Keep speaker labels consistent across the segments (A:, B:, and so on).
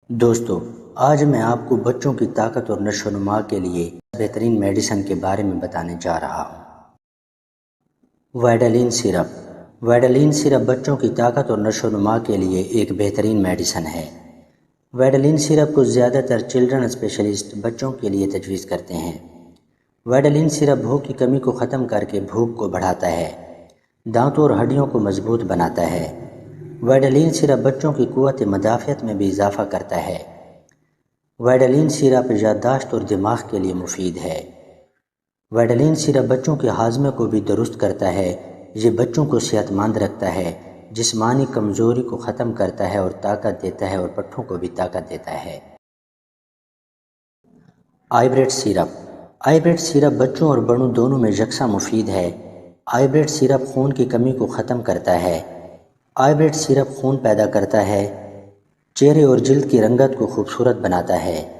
A: دوستو، آج میں آپ کو بچوں کی طاقت اور نشو و نما کے لیے بہترین میڈیسن کے بارے میں بتانے جا رہا ہوں۔ وائٹالین سیرپ۔ وائٹالین سیرپ بچوں کی طاقت اور نشو و نما کے لیے ایک بہترین میڈیسن ہے۔ وائٹالین سیرپ کو زیادہ تر چلڈرن اسپیشلسٹ بچوں کے لیے تجویز کرتے ہیں۔ وائٹالین سیرپ بھوک کی کمی کو ختم کر کے بھوک کو بڑھاتا ہے، دانتوں اور ہڈیوں کو مضبوط بناتا ہے۔ وائٹالین سیرپ بچوں کی قوت مدافعت میں بھی اضافہ کرتا ہے۔ وائٹالین سیرپ یادداشت اور دماغ کے لیے مفید ہے۔ وائٹالین سیرپ بچوں کے ہاضمے کو بھی درست کرتا ہے۔ یہ بچوں کو صحت مند رکھتا ہے، جسمانی کمزوری کو ختم کرتا ہے اور طاقت دیتا ہے اور پٹھوں کو بھی طاقت دیتا ہے۔ آئی بریڈ سیرپ۔ آئی بریڈ سیرپ بچوں اور بڑوں دونوں میں یکساں مفید ہے۔ آئی بریڈ سیرپ خون کی کمی کو ختم کرتا ہے۔ آئی بریڈ سیرپ خون پیدا کرتا ہے، چہرے اور جلد کی رنگت کو خوبصورت بناتا ہے۔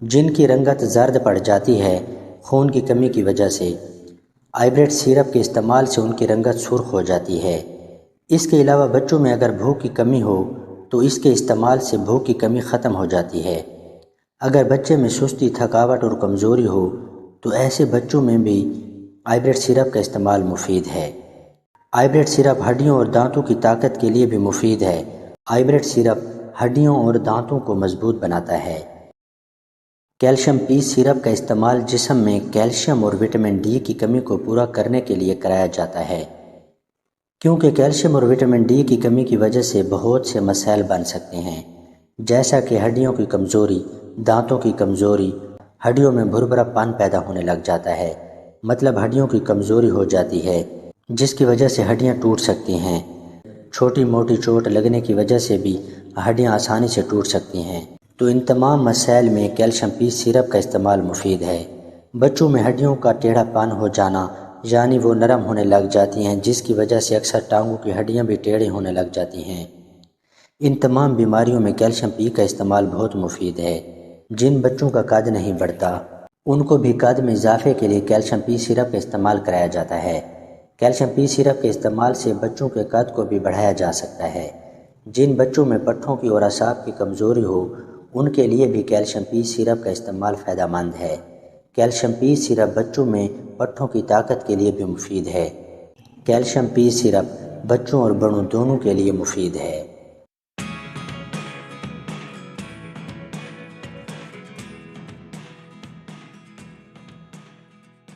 A: جن کی رنگت زرد پڑ جاتی ہے خون کی کمی کی وجہ سے، آئی بریڈ سیرپ کے استعمال سے ان کی رنگت سرخ ہو جاتی ہے۔ اس کے علاوہ بچوں میں اگر بھوک کی کمی ہو تو اس کے استعمال سے بھوک کی کمی ختم ہو جاتی ہے۔ اگر بچے میں سستی، تھکاوٹ اور کمزوری ہو تو ایسے بچوں میں بھی آئی بریڈ سیرپ کا استعمال مفید ہے۔ آئی بریڈ سیرپ ہڈیوں اور دانتوں کی طاقت کے لیے بھی مفید ہے۔ آئی بریڈ سیرپ ہڈیوں اور دانتوں کو مضبوط بناتا ہے۔ کیلشیم پی سیرپ کا استعمال جسم میں کیلشیم اور وٹامن ڈی کی کمی کو پورا کرنے کے لیے کرایا جاتا ہے، کیونکہ کیلشیم اور وٹامن ڈی کی کمی کی وجہ سے بہت سے مسائل بن سکتے ہیں، جیسا کہ ہڈیوں کی کمزوری، دانتوں کی کمزوری، ہڈیوں میں بھربھرا پن پیدا ہونے لگ جاتا ہے، مطلب ہڈیوں کی کمزوری ہو جاتی ہے جس کی وجہ سے ہڈیاں ٹوٹ سکتی ہیں۔ چھوٹی موٹی چوٹ لگنے کی وجہ سے بھی ہڈیاں آسانی سے ٹوٹ سکتی ہیں۔ تو ان تمام مسائل میں کیلشیم پی سیرپ کا استعمال مفید ہے۔ بچوں میں ہڈیوں کا ٹیڑھا پن ہو جانا، یعنی وہ نرم ہونے لگ جاتی ہیں، جس کی وجہ سے اکثر ٹانگوں کی ہڈیاں بھی ٹیڑھی ہونے لگ جاتی ہیں۔ ان تمام بیماریوں میں کیلشیم پی کا استعمال بہت مفید ہے۔ جن بچوں کا قد نہیں بڑھتا ان کو بھی قد میں اضافے کے لیے کیلشیم پی سیرپ کا استعمال کرایا جاتا ہے۔ کیلشیم پی سیرپ کے استعمال سے بچوں کے قد کو بھی بڑھایا جا سکتا ہے۔ جن بچوں میں پٹھوں کی اور اعصاب کی کمزوری ہو ان کے لیے بھی کیلشیم پی سیرپ کا استعمال فائدہ مند ہے۔ کیلشیم پی سیرپ بچوں میں پٹھوں کی طاقت کے لیے بھی مفید ہے۔ کیلشیم پی سیرپ بچوں اور بڑوں دونوں کے لیے مفید ہے۔